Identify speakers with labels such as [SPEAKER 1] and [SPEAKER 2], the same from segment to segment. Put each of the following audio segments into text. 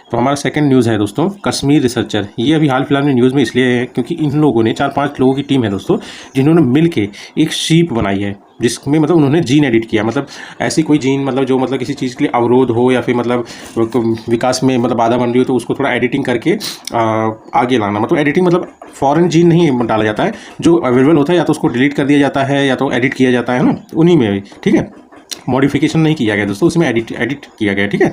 [SPEAKER 1] तो हमारा second news है दोस्तों, कश्मीर रिसर्चर। ये अभी हाल फिलहाल में न्यूज़ में इसलिए है क्योंकि इन लोगों ने 4-5 लोगों की टीम है दोस्तों, जिन्होंने मिल के एक शीप बनाई है, जिसमें मतलब उन्होंने जीन एडिट किया। मतलब ऐसी कोई जीन मतलब जो मतलब किसी चीज़ के लिए अवरोध हो या फिर मतलब विकास में मतलब बाधा बन रही हो, तो उसको थोड़ा एडिटिंग करके आगे लाना। मतलब एडिटिंग मतलब फॉरेन जीन नहीं डाला जाता है, जो अवेलेबल होता है या तो उसको डिलीट कर दिया जाता है या तो एडिट किया जाता है ना, उन्हीं में। ठीक है, मॉडिफिकेशन नहीं किया गया दोस्तों, उसमें एडिट किया गया। ठीक है,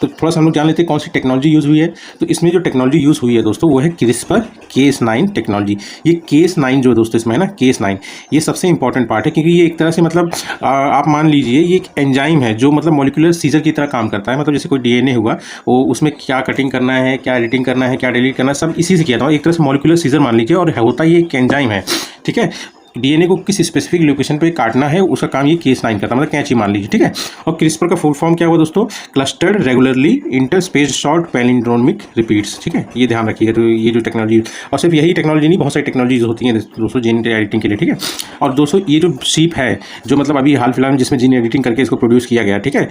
[SPEAKER 1] तो थोड़ा सा हम लोग जान लेते हैं कौन सी टेक्नोलॉजी यूज़ हुई है। तो इसमें जो टेक्नोलॉजी यूज़ हुई है दोस्तों, वो है क्रिस्पर Cas9 टेक्नोलॉजी। ये Cas9 जो है दोस्तों, इसमें है ना Cas9, ये सबसे इंपॉर्टेंट पार्ट है, क्योंकि ये एक तरह से मतलब आप मान लीजिए ये एक एंजाइम है जो मतलब मॉलिक्यूलर सीजर की तरह काम करता है। मतलब जैसे कोई डीएनए हुआ, वो उसमें क्या कटिंग करना है, क्या एडिटिंग करना है, क्या डिलीट करना है, सब इसी से किया था। एक तरह से मॉलिक्यूलर सीजर मान लीजिए, और होता ही एक एंजाइम है। ठीक है, डीएनए को किस स्पेसिफिक लोकेशन पे काटना है, उसका काम ये Cas9 करता है, मतलब कैंची मान लीजिए। ठीक है, और क्रिस्पर का फुल फॉर्म क्या हुआ दोस्तों, clustered regularly interspaced short palindromic repeats. ठीक है, ये ध्यान रखिएगा। तो ये जो टेक्नोलॉजी, और सिर्फ यही टेक्नोलॉजी नहीं, बहुत सारी टेक्नोलॉजीज होती हैं दोस्तों जीन एडिटिंग के लिए। ठीक है, और दोस्तों ये जो शीप है, जो मतलब अभी हाल फिलहाल में जिसमें जीन एडिटिंग करके इसको प्रोड्यूस किया गया, ठीक है,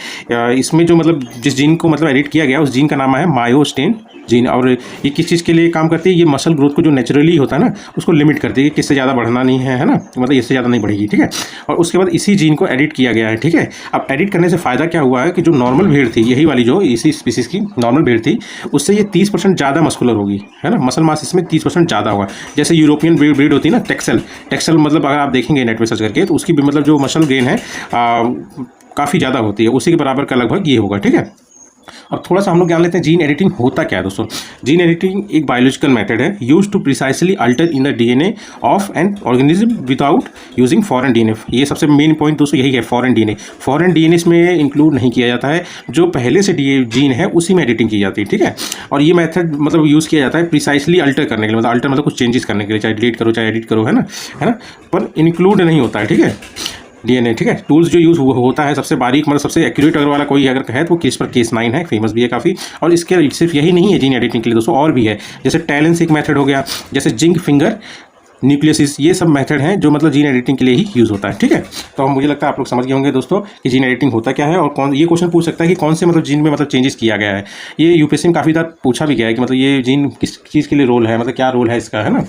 [SPEAKER 1] इसमें जो मतलब जिस जीन को मतलब एडिट किया गया, उस जीन का नाम है मायोस्टिन जीन। और ये किस चीज़ के लिए काम करती है, ये मसल ग्रोथ को जो नेचुरली होता है ना, उसको लिमिट करती है कि किससे ज़्यादा बढ़ना नहीं है ना, मतलब इससे ज़्यादा नहीं बढ़ेगी। ठीक है, और उसके बाद इसी जीन को एडिट किया गया है। ठीक है, अब एडिट करने से फ़ायदा क्या हुआ है कि जो नॉर्मल भेड़ थी, यही वाली जो इसी स्पीसीज़ की नॉर्मल भेड़ थी, उससे ये 30% ज़्यादा मस्कुलर होगी, है ना, मसल मास इसमें 30% ज़्यादा होगा। जैसे यूरोपियन ब्रीड होती है ना, टेक्सल मतलब अगर आप देखेंगे नेट पर सर्च करके, तो उसकी भी मतलब जो मसल गेन है काफ़ी ज़्यादा होती है, उसी के बराबर का लगभग ये होगा। ठीक है, अब थोड़ा सा हम लोग जान लेते हैं जीन एडिटिंग होता क्या है दोस्तों। जीन एडिटिंग एक बायोलॉजिकल मेथड है used to precisely alter in the DNA of an organism without using foreign DNA. ये सबसे मेन पॉइंट दोस्तों यही है, फॉरेन डीएनए। फॉरेन डीएनए इसमें इंक्लूड नहीं किया जाता है, जो पहले से जीन है उसी में एडिटिंग की जाती है। ठीक है, और ये मेथड मतलब यूज़ किया जाता है प्रिसाइसली अल्टर करने के लिए, मतलब अल्टर मतलब कुछ चेंजेस करने के लिए, चाहे डिलीट करो चाहे एडिट करो, है ना, पर इंक्लूड नहीं होता है। ठीक है, डीएनए। ठीक है, टूल्स जो यूज़ होता है सबसे बारीक मतलब सबसे एक्यूरेट अगर वाला कोई अगर है तो क्रिस्पर Cas9 है, फेमस भी है काफ़ी। और इसके सिर्फ यही नहीं है जीन एडिटिंग के लिए दोस्तों, और भी है, जैसे टैलेंस एक मेथड हो गया, जैसे जिंक फिंगर न्यूक्लियसिस, ये सब मेथड हैं जो मतलब जीन एडिटिंग के लिए ही यूज़ होता है। ठीक है, तो मुझे लगता है आप लोग समझ गए होंगे दोस्तों कि जीन एडिटिंग होता क्या है, और कौन ये क्वेश्चन पूछ सकता है कि कौन से मतलब जीन में मतलब चेंजेस किया गया है। ये यूपीएससी में काफ़ी बार पूछा भी गया है कि मतलब ये जीन किस चीज़ के लिए रोल है, मतलब क्या रोल है इसका, है ना।